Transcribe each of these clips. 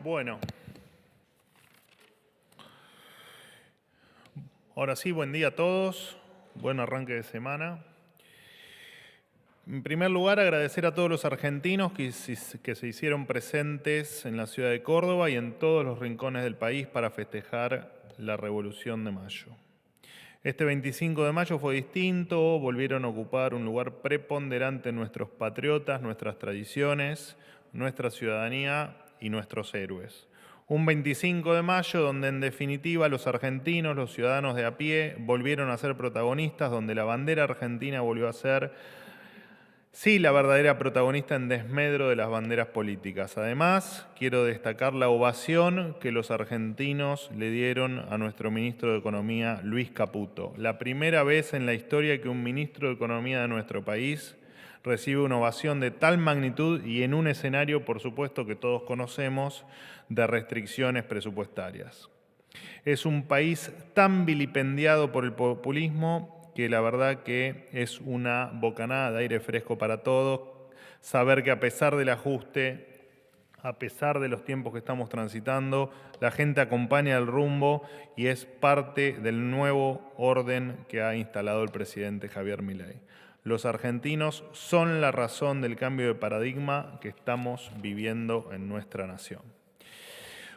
Bueno. Ahora sí, buen día a todos. Buen arranque de semana. En primer lugar, agradecer a todos los argentinos que se hicieron presentes en la ciudad de Córdoba y en todos los rincones del país para festejar la Revolución de Mayo. Este 25 de mayo fue distinto, volvieron a ocupar un lugar preponderante nuestros patriotas, nuestras tradiciones, nuestra ciudadanía y nuestros héroes. Un 25 de mayo donde en definitiva los argentinos, los ciudadanos de a pie, volvieron a ser protagonistas, donde la bandera argentina volvió a ser, sí, la verdadera protagonista en desmedro de las banderas políticas. Además, quiero destacar la ovación que los argentinos le dieron a nuestro ministro de Economía, Luis Caputo. La primera vez en la historia que un ministro de Economía de nuestro país recibe una ovación de tal magnitud y en un escenario, por supuesto, que todos conocemos, de restricciones presupuestarias. Es un país tan vilipendiado por el populismo que la verdad que es una bocanada de aire fresco para todos, saber que a pesar del ajuste, a pesar de los tiempos que estamos transitando, la gente acompaña el rumbo y es parte del nuevo orden que ha instalado el presidente Javier Milei. Los argentinos son la razón del cambio de paradigma que estamos viviendo en nuestra nación.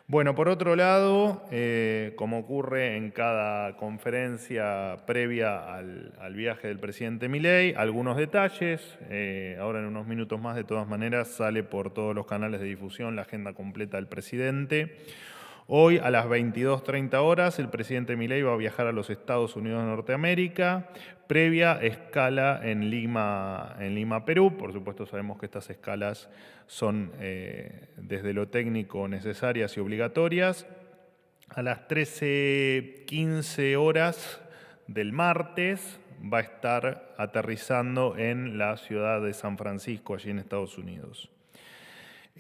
Bueno, por otro lado, como ocurre en cada conferencia previa al viaje del presidente Milei, algunos detalles. Ahora en unos minutos más, de todas maneras, sale por todos los canales de difusión la agenda completa del presidente. Hoy a las 22:30 horas el presidente Milei va a viajar a los Estados Unidos de Norteamérica, previa escala en Lima, Perú. Por supuesto sabemos que estas escalas son desde lo técnico necesarias y obligatorias. A las 13:15 horas del martes va a estar aterrizando en la ciudad de San Francisco, allí en Estados Unidos.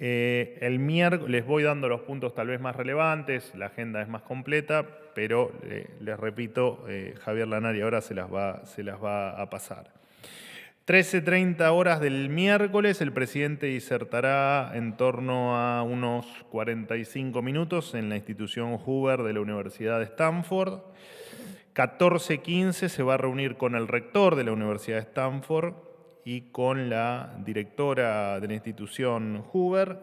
El miércoles les voy dando los puntos tal vez más relevantes, la agenda es más completa, pero les repito, Javier Lanari ahora se las va a pasar. 13:30 horas del miércoles, el presidente disertará en torno a unos 45 minutos en la institución Hoover de la Universidad de Stanford. 14:15 se va a reunir con el rector de la Universidad de Stanford y con la directora de la institución Hoover.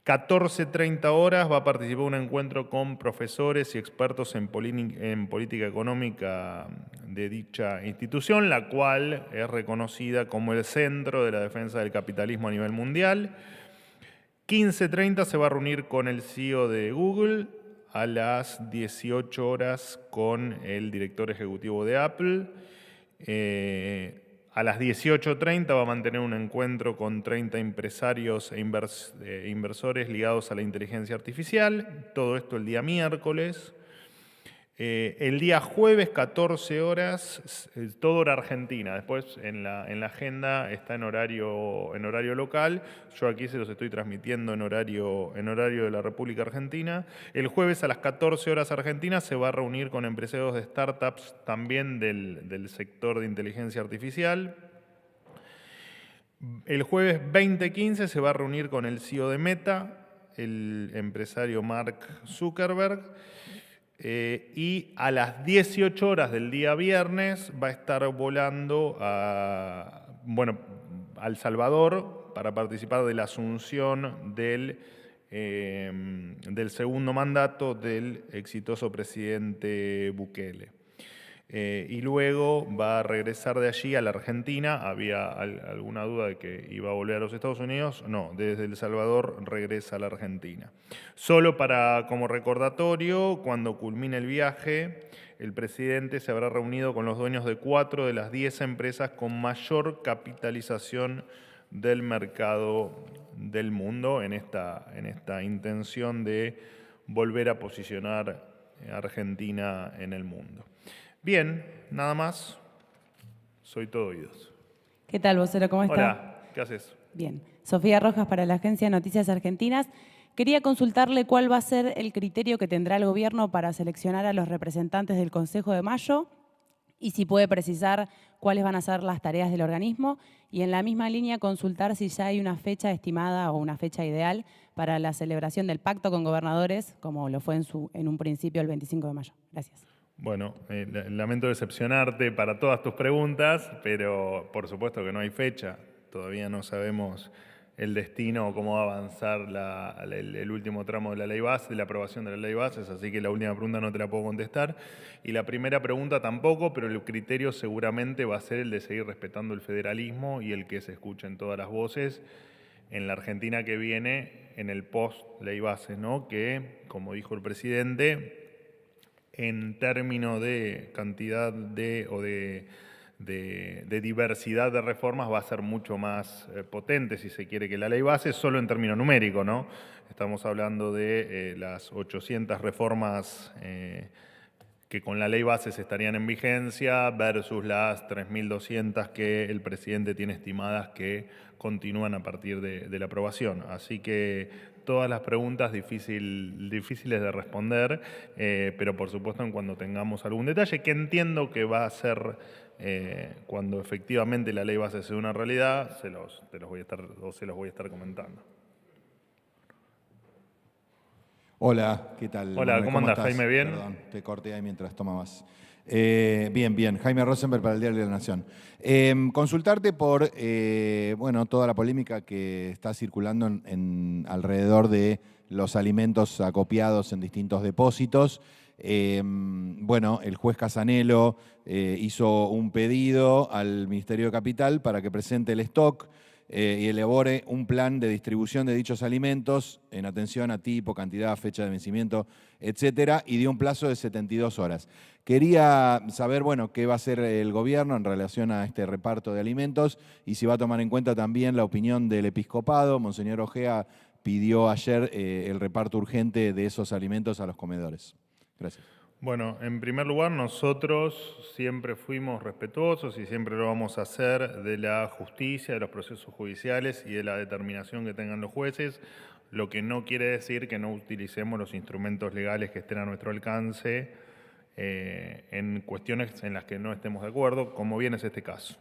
14:30 horas va a participar en un encuentro con profesores y expertos en política económica de dicha institución, la cual es reconocida como el centro de la defensa del capitalismo a nivel mundial. 15:30 se va a reunir con el CEO de Google, a las 18 horas con el director ejecutivo de Apple. A las 18:30 va a mantener un encuentro con 30 empresarios e inversores ligados a la inteligencia artificial. Todo esto el día miércoles. El día jueves, 14 horas, todo hora argentina. Después en la agenda está en horario local. Yo aquí se los estoy transmitiendo en horario de la República Argentina. El jueves a las 14 horas argentinas se va a reunir con empresarios de startups también del sector de inteligencia artificial. El jueves 20:15 se va a reunir con el CEO de Meta, el empresario Mark Zuckerberg. Y a las 18 horas del día viernes va a estar volando a El Salvador para participar de la asunción del segundo mandato del exitoso presidente Bukele. Y luego va a regresar de allí a la Argentina. Había alguna duda de que iba a volver a los Estados Unidos. No, desde El Salvador regresa a la Argentina. Solo como recordatorio, cuando culmine el viaje, el presidente se habrá reunido con los dueños de 4 de las 10 empresas con mayor capitalización del mercado del mundo en esta intención de volver a posicionar a Argentina en el mundo. Bien, nada más. Soy todo oídos. ¿Qué tal, vocero? ¿Cómo está? Hola, ¿qué haces? Bien. Sofía Rojas para la Agencia de Noticias Argentinas. Quería consultarle cuál va a ser el criterio que tendrá el gobierno para seleccionar a los representantes del Consejo de Mayo y si puede precisar cuáles van a ser las tareas del organismo, y en la misma línea consultar si ya hay una fecha estimada o una fecha ideal para la celebración del pacto con gobernadores, como lo fue en un principio el 25 de mayo. Gracias. Bueno, lamento decepcionarte para todas tus preguntas, pero por supuesto que no hay fecha. Todavía no sabemos el destino o cómo va a avanzar el último tramo de la ley base, de la aprobación de la ley bases, así que la última pregunta no te la puedo contestar. Y la primera pregunta tampoco, pero el criterio seguramente va a ser el de seguir respetando el federalismo y el que se escuchen todas las voces en la Argentina que viene en el post-ley bases, ¿no? Que, como dijo el presidente, en términos de cantidad de diversidad de reformas va a ser mucho más potente, si se quiere, que la ley base, solo en términos numéricos, ¿no? Estamos hablando de las 800 reformas que con la ley base estarían en vigencia versus las 3.200 que el presidente tiene estimadas que continúan a partir de la aprobación. Así que todas las preguntas difíciles de responder, pero por supuesto en cuando tengamos algún detalle, que entiendo que va a ser cuando efectivamente la ley base sea una realidad, se los voy a estar comentando. Hola, ¿qué tal? Hola, Manuel? ¿cómo andás, estás? Jaime? ¿Bien? Perdón, te corté ahí mientras tomabas. Bien, bien. Jaime Rosenberg para el Diario de la Nación. Consultarte por toda la polémica que está circulando alrededor de los alimentos acopiados en distintos depósitos. El juez Casanelo hizo un pedido al Ministerio de Capital para que presente el stock y elabore un plan de distribución de dichos alimentos en atención a tipo, cantidad, fecha de vencimiento, etcétera, y dio un plazo de 72 horas. Quería saber, qué va a hacer el gobierno en relación a este reparto de alimentos y si va a tomar en cuenta también la opinión del episcopado. Monseñor Ojea pidió ayer el reparto urgente de esos alimentos a los comedores. Gracias. Bueno, en primer lugar, nosotros siempre fuimos respetuosos y siempre lo vamos a hacer de la justicia, de los procesos judiciales y de la determinación que tengan los jueces, lo que no quiere decir que no utilicemos los instrumentos legales que estén a nuestro alcance en cuestiones en las que no estemos de acuerdo, como bien es este caso.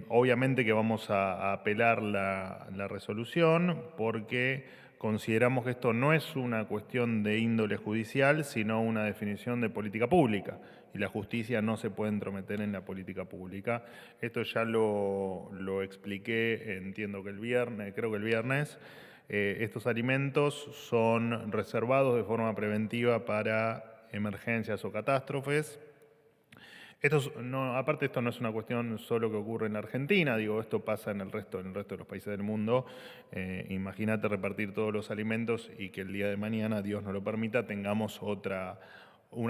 Obviamente que vamos a apelar la resolución porque consideramos que esto no es una cuestión de índole judicial, sino una definición de política pública. Y la justicia no se puede entrometer en la política pública. Esto ya lo expliqué, entiendo que creo que el viernes. Estos alimentos son reservados de forma preventiva para emergencias o catástrofes. Aparte, esto no es una cuestión solo que ocurre en la Argentina, esto pasa en el resto de los países del mundo. Imagínate repartir todos los alimentos y que el día de mañana, Dios no lo permita, tengamos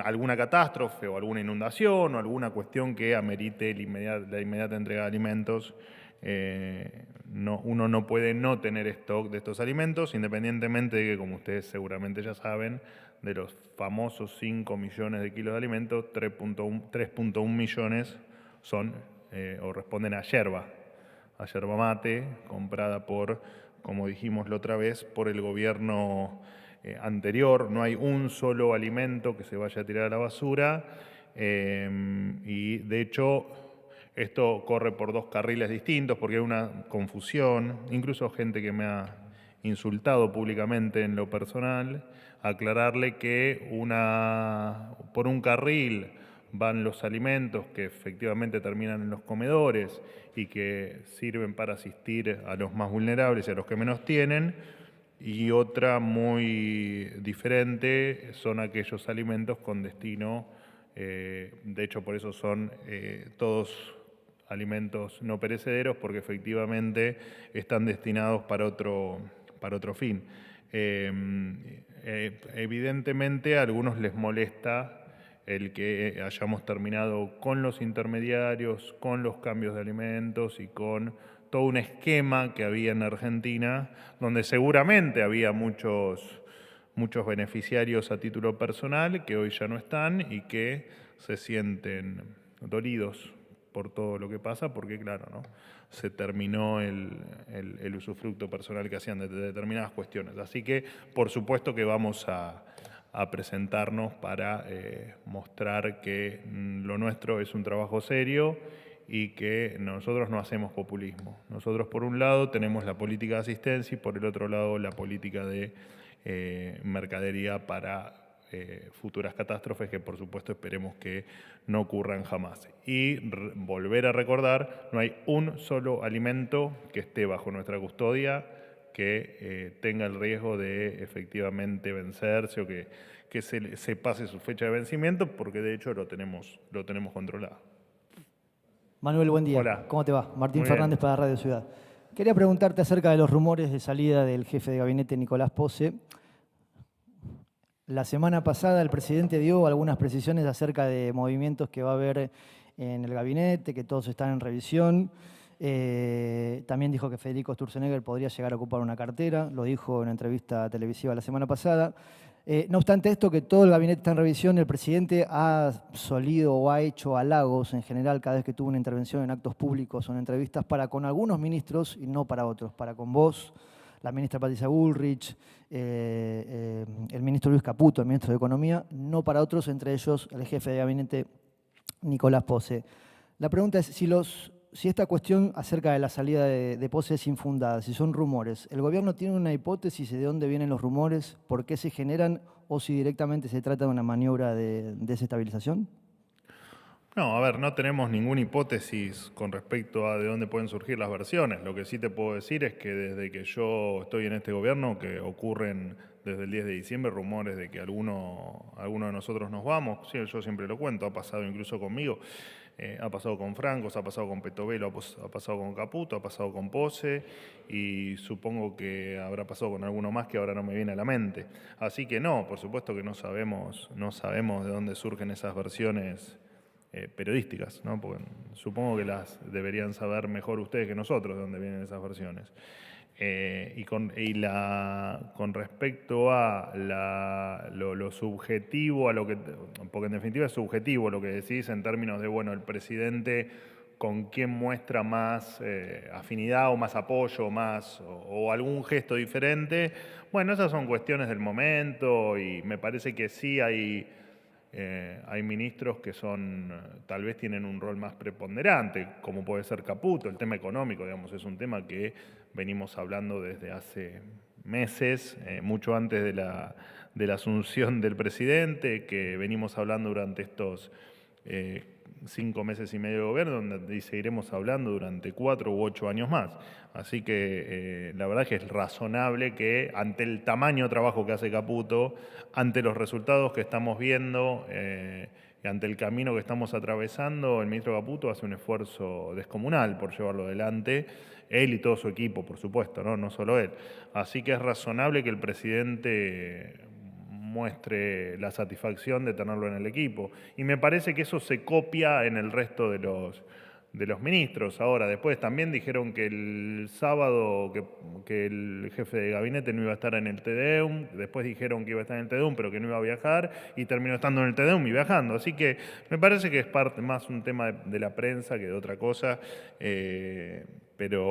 alguna catástrofe o alguna inundación o alguna cuestión que amerite la inmediata entrega de alimentos. Uno no puede no tener stock de estos alimentos, independientemente de que, como ustedes seguramente ya saben, de los famosos 5 millones de kilos de alimentos, 3.1 millones son o responden a yerba mate, comprada como dijimos la otra vez, por el gobierno anterior. No hay un solo alimento que se vaya a tirar a la basura y de hecho esto corre por dos carriles distintos porque hay una confusión, incluso gente que me ha insultado públicamente en lo personal, aclararle que por un carril van los alimentos que efectivamente terminan en los comedores y que sirven para asistir a los más vulnerables y a los que menos tienen, y otra muy diferente son aquellos alimentos con destino, de hecho por eso son todos alimentos no perecederos, porque efectivamente están destinados para otro fin. Evidentemente a algunos les molesta el que hayamos terminado con los intermediarios, con los cambios de alimentos y con todo un esquema que había en Argentina, donde seguramente había muchos beneficiarios a título personal que hoy ya no están y que se sienten dolidos por todo lo que pasa, porque claro, ¿no?, se terminó el usufructo personal que hacían de determinadas cuestiones. Así que, por supuesto que vamos a a presentarnos para mostrar que lo nuestro es un trabajo serio y que nosotros no hacemos populismo. Nosotros, por un lado, tenemos la política de asistencia y, por el otro lado, la política de mercadería para futuras catástrofes que, por supuesto, esperemos que no ocurran jamás. Y volver a recordar, no hay un solo alimento que esté bajo nuestra custodia que tenga el riesgo de efectivamente vencerse o que se pase su fecha de vencimiento, porque de hecho lo tenemos controlado. Manuel, buen día. Hola. ¿Cómo te va? Martín Muy Fernández bien. para Radio Ciudad. Quería preguntarte acerca de los rumores de salida del jefe de gabinete Nicolás Posse. La semana pasada el presidente dio algunas precisiones acerca de movimientos que va a haber en el gabinete, que todos están en revisión. También dijo que Federico Sturzenegger podría llegar a ocupar una cartera, lo dijo en una entrevista televisiva la semana pasada. No obstante esto, que todo el gabinete está en revisión, el presidente ha solido o ha hecho halagos en general cada vez que tuvo una intervención en actos públicos o en entrevistas para con algunos ministros y no para otros, para con vos, la ministra Patricia Bullrich, el ministro Luis Caputo, el ministro de Economía, no para otros, entre ellos el jefe de gabinete Nicolás Posse. La pregunta es si esta cuestión acerca de la salida de Posse es infundada, si son rumores, ¿el gobierno tiene una hipótesis de dónde vienen los rumores, por qué se generan o si directamente se trata de una maniobra de desestabilización? No, a ver, no tenemos ninguna hipótesis con respecto a de dónde pueden surgir las versiones. Lo que sí te puedo decir es que desde que yo estoy en este gobierno, que ocurren desde el 10 de diciembre rumores de que alguno de nosotros nos vamos, sí, yo siempre lo cuento, ha pasado incluso conmigo, ha pasado con Francos, ha pasado con Petovelo, ha pasado con Caputo, ha pasado con Posse y supongo que habrá pasado con alguno más que ahora no me viene a la mente. Así que no, por supuesto que no sabemos de dónde surgen esas versiones periodísticas, ¿no? Porque supongo que las deberían saber mejor ustedes que nosotros de dónde vienen esas versiones. Con respecto a lo subjetivo, porque en definitiva es subjetivo lo que decís en términos de, bueno, el presidente con quién muestra más afinidad o más apoyo o algún gesto diferente. Bueno, esas son cuestiones del momento y me parece que sí hay ministros que tal vez tienen un rol más preponderante, como puede ser Caputo. El tema económico, digamos, es un tema que venimos hablando desde hace meses, mucho antes de la asunción del presidente, que venimos hablando durante estos 5 meses y medio de gobierno, y seguiremos hablando durante 4 u 8 años más. Así que la verdad es que es razonable que ante el tamaño de trabajo que hace Caputo, ante los resultados que estamos viendo y ante el camino que estamos atravesando, el ministro Caputo hace un esfuerzo descomunal por llevarlo adelante, él y todo su equipo, por supuesto, no solo él. Así que es razonable que el presidente muestre la satisfacción de tenerlo en el equipo. Y me parece que eso se copia en el resto de los ministros. Ahora, después también dijeron que el sábado que el jefe de gabinete no iba a estar en el TEDEUM, después dijeron que iba a estar en el TEDEUM pero que no iba a viajar y terminó estando en el TEDEUM y viajando. Así que me parece que es más un tema de la prensa que de otra cosa.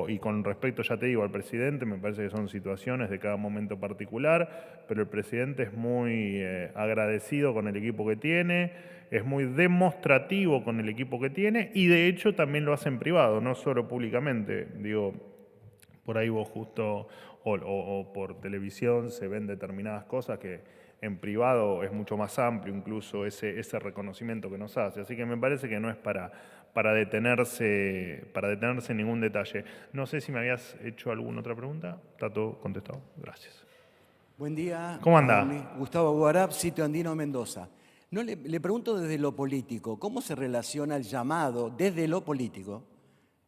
Y con respecto, ya te digo, al presidente, me parece que son situaciones de cada momento particular, pero el presidente es muy agradecido con el equipo que tiene, es muy demostrativo con el equipo que tiene y de hecho también lo hace en privado, no solo públicamente. Digo, por ahí vos justo o por televisión se ven determinadas cosas que en privado es mucho más amplio incluso ese reconocimiento que nos hace. Así que me parece que no es para detenerse en ningún detalle. No sé si me habías hecho alguna otra pregunta. Está todo contestado. Gracias. Buen día. ¿Cómo anda? Gustavo Guarap, Sitio Andino, Mendoza. No, le pregunto desde lo político, ¿cómo se relaciona el llamado desde lo político,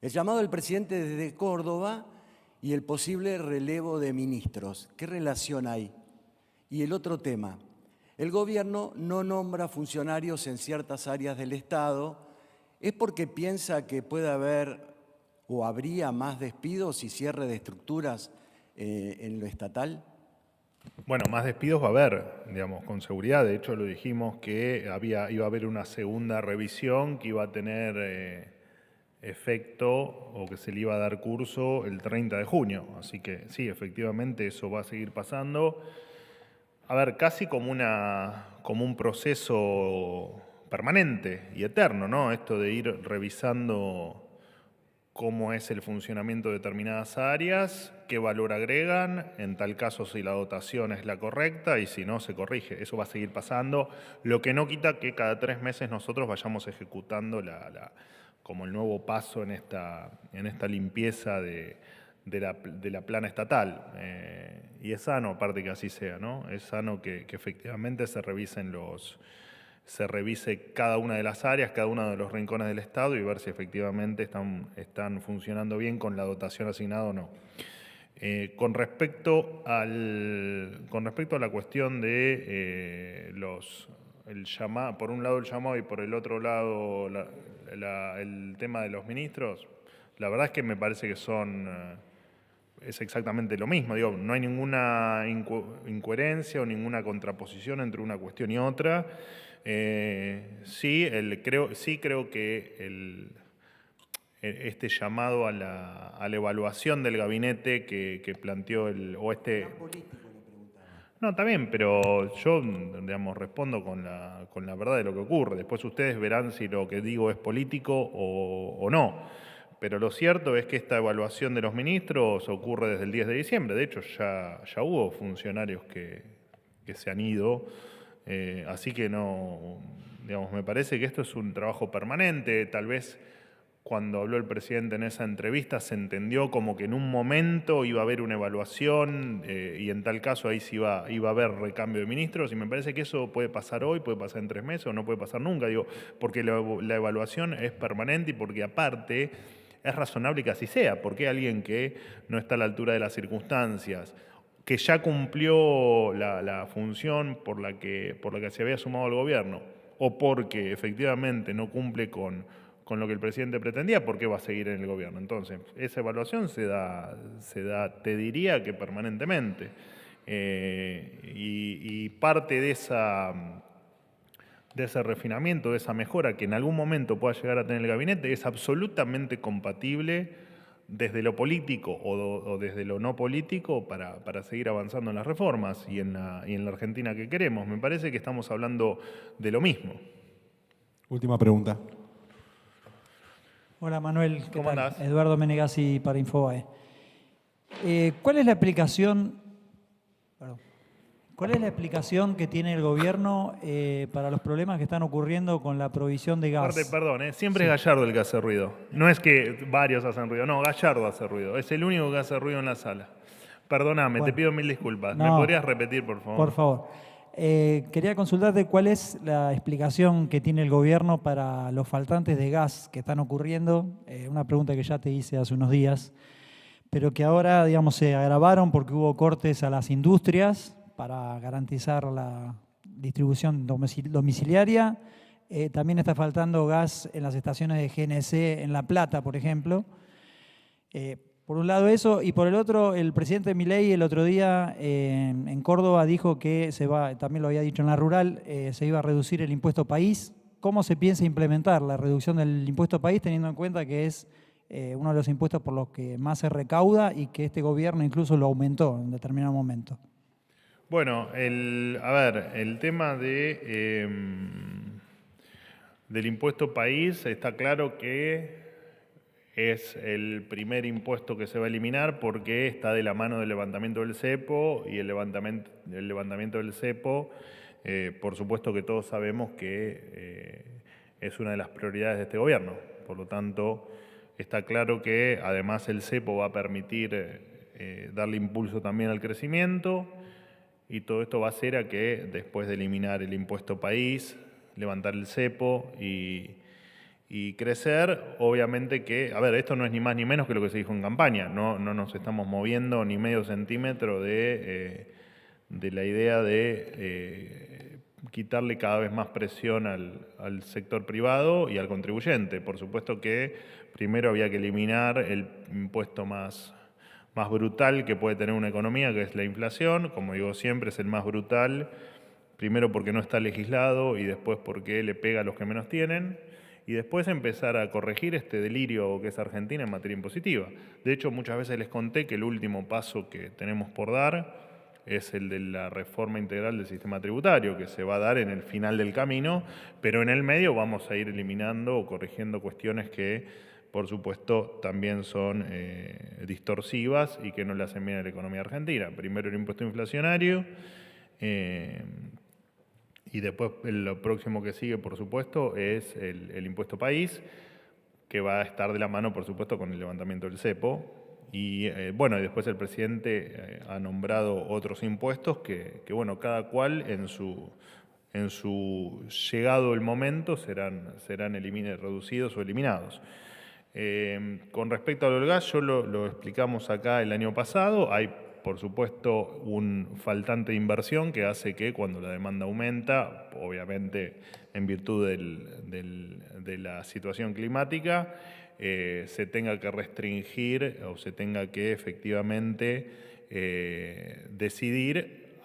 el llamado del presidente desde Córdoba y el posible relevo de ministros? ¿Qué relación hay? Y el otro tema, el gobierno no nombra funcionarios en ciertas áreas del Estado. ¿Es porque piensa que puede haber o habría más despidos y cierre de estructuras en lo estatal? Bueno, más despidos va a haber, digamos, con seguridad. De hecho, lo dijimos que iba a haber una segunda revisión que iba a tener efecto o que se le iba a dar curso el 30 de junio. Así que sí, efectivamente eso va a seguir pasando. A ver, casi como un proceso permanente y eterno, ¿no? Esto de ir revisando cómo es el funcionamiento de determinadas áreas, qué valor agregan, en tal caso si la dotación es la correcta y si no, se corrige. Eso va a seguir pasando, lo que no quita que cada 3 meses nosotros vayamos ejecutando como el nuevo paso en esta limpieza de la plana estatal. Y es sano, aparte que así sea, ¿no? Es sano que efectivamente se revise cada una de las áreas, cada uno de los rincones del Estado y ver si efectivamente están funcionando bien con la dotación asignada o no. Con respecto a la cuestión de por un lado el llamado y por el otro lado el tema de los ministros, la verdad es que me parece que es exactamente lo mismo. Digo, no hay ninguna incoherencia o ninguna contraposición entre una cuestión y otra. Sí creo que este llamado a la evaluación del gabinete que planteó No, está bien, pero yo, digamos, respondo con la verdad de lo que ocurre. Después ustedes verán si lo que digo es político o no. Pero lo cierto es que esta evaluación de los ministros ocurre desde el 10 de diciembre. De hecho, ya hubo funcionarios que se han ido. Así que no, digamos, me parece que esto es un trabajo permanente. Tal vez cuando habló el presidente en esa entrevista se entendió como que en un momento iba a haber una evaluación y en tal caso ahí sí iba a haber recambio de ministros, y me parece que eso puede pasar hoy, puede pasar en 3 meses o no puede pasar nunca, digo, porque la evaluación es permanente y porque aparte es razonable que así sea, porque alguien que no está a la altura de las circunstancias, que ya cumplió la función por la que se había sumado al gobierno, o porque efectivamente no cumple con lo que el presidente pretendía, ¿por qué va a seguir en el gobierno? Entonces, esa evaluación se da, te diría que permanentemente. Y parte de ese refinamiento, de esa mejora que en algún momento pueda llegar a tener el gabinete, es absolutamente compatible desde lo político o desde lo no político para seguir avanzando en las reformas y en la Argentina que queremos. Me parece que estamos hablando de lo mismo. Última pregunta. Hola Manuel, ¿qué ¿Cómo tal? andás? Eduardo Menegazzi para Infobae. ¿Cuál es la explicación que tiene el gobierno para los problemas que están ocurriendo con la provisión de gas? Aparte, perdón, siempre es Gallardo el que hace ruido. No es que varios hacen ruido, no, Gallardo hace ruido. Es el único que hace ruido en la sala. Perdóname, Bueno, te pido 1000 disculpas. ¿Me no, podrías repetir, por favor? Por favor. Quería consultarte cuál es la explicación que tiene el gobierno para los faltantes de gas que están ocurriendo. Una pregunta que ya te hice hace unos días, pero que ahora, digamos, se agravaron porque hubo cortes a las industrias para garantizar la distribución domiciliaria. También está faltando gas en las estaciones de GNC en La Plata, por ejemplo. Por un lado eso, y por el otro, el presidente Milei el otro día en Córdoba dijo que también lo había dicho en la rural, se iba a reducir el impuesto país. ¿Cómo se piensa implementar la reducción del impuesto país, teniendo en cuenta que es uno de los impuestos por los que más se recauda y que este gobierno incluso lo aumentó en determinado momento? Bueno, el tema del impuesto país está claro que es el primer impuesto que se va a eliminar porque está de la mano del levantamiento del cepo y el levantamiento del cepo, por supuesto que todos sabemos que es una de las prioridades de este gobierno. Por lo tanto, está claro que además el cepo va a permitir darle impulso también al crecimiento y todo esto va a hacer a que después de eliminar el impuesto país, levantar el cepo y crecer, obviamente que, esto no es ni más ni menos que lo que se dijo en campaña, no nos estamos moviendo ni medio centímetro de la idea de quitarle cada vez más presión al sector privado y al contribuyente. Por supuesto que primero había que eliminar el impuesto más brutal que puede tener una economía, que es la inflación. Como digo siempre, es el más brutal, primero porque no está legislado y después porque le pega a los que menos tienen. Y después empezar a corregir este delirio que es Argentina en materia impositiva. De hecho, muchas veces les conté que el último paso que tenemos por dar es el de la reforma integral del sistema tributario, que se va a dar en el final del camino, pero en el medio vamos a ir eliminando o corrigiendo cuestiones que, por supuesto, también son distorsivas y que no le hacen bien a la economía argentina. Primero el impuesto inflacionario, y después lo próximo que sigue, por supuesto, es el impuesto país, que va a estar de la mano, por supuesto, con el levantamiento del cepo. Y bueno, y después el presidente ha nombrado otros impuestos que bueno, cada cual en su llegado el momento serán reducidos o eliminados. Con respecto al gas, yo lo explicamos acá el año pasado, hay por supuesto un faltante de inversión que hace que cuando la demanda aumenta, obviamente en virtud de la situación climática, se tenga que restringir o se tenga que efectivamente decidir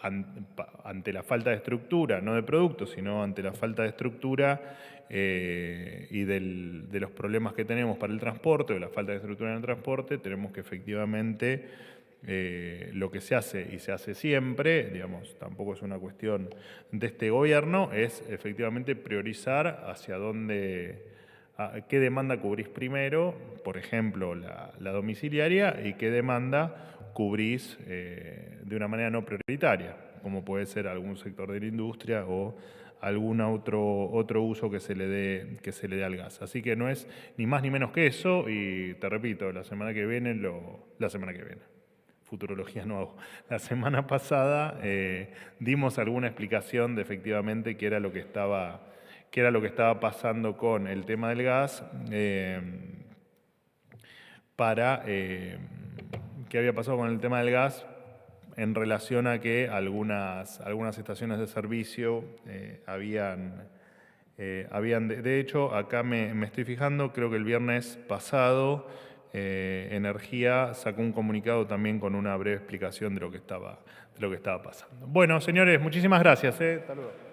ante la falta de estructura, no de productos, sino ante la falta de estructura y de los problemas que tenemos para el transporte, o la falta de estructura en el transporte, tenemos que efectivamente lo que se hace y se hace siempre, digamos, tampoco es una cuestión de este gobierno, es efectivamente priorizar hacia dónde, qué demanda cubrís primero, por ejemplo, la domiciliaria, y qué demanda cubrís de una manera no prioritaria, como puede ser algún sector de la industria o algún otro uso que se le dé al gas. Así que no es ni más ni menos que eso, y te repito, la semana que viene, futurología no hago. La semana pasada dimos alguna explicación de efectivamente qué era lo que estaba pasando con el tema del gas, qué había pasado con el tema del gas en relación a que algunas estaciones de servicio de hecho, acá me estoy fijando, creo que el viernes pasado Energía sacó un comunicado también con una breve explicación de lo que estaba pasando. Bueno, señores, muchísimas gracias. Hasta luego.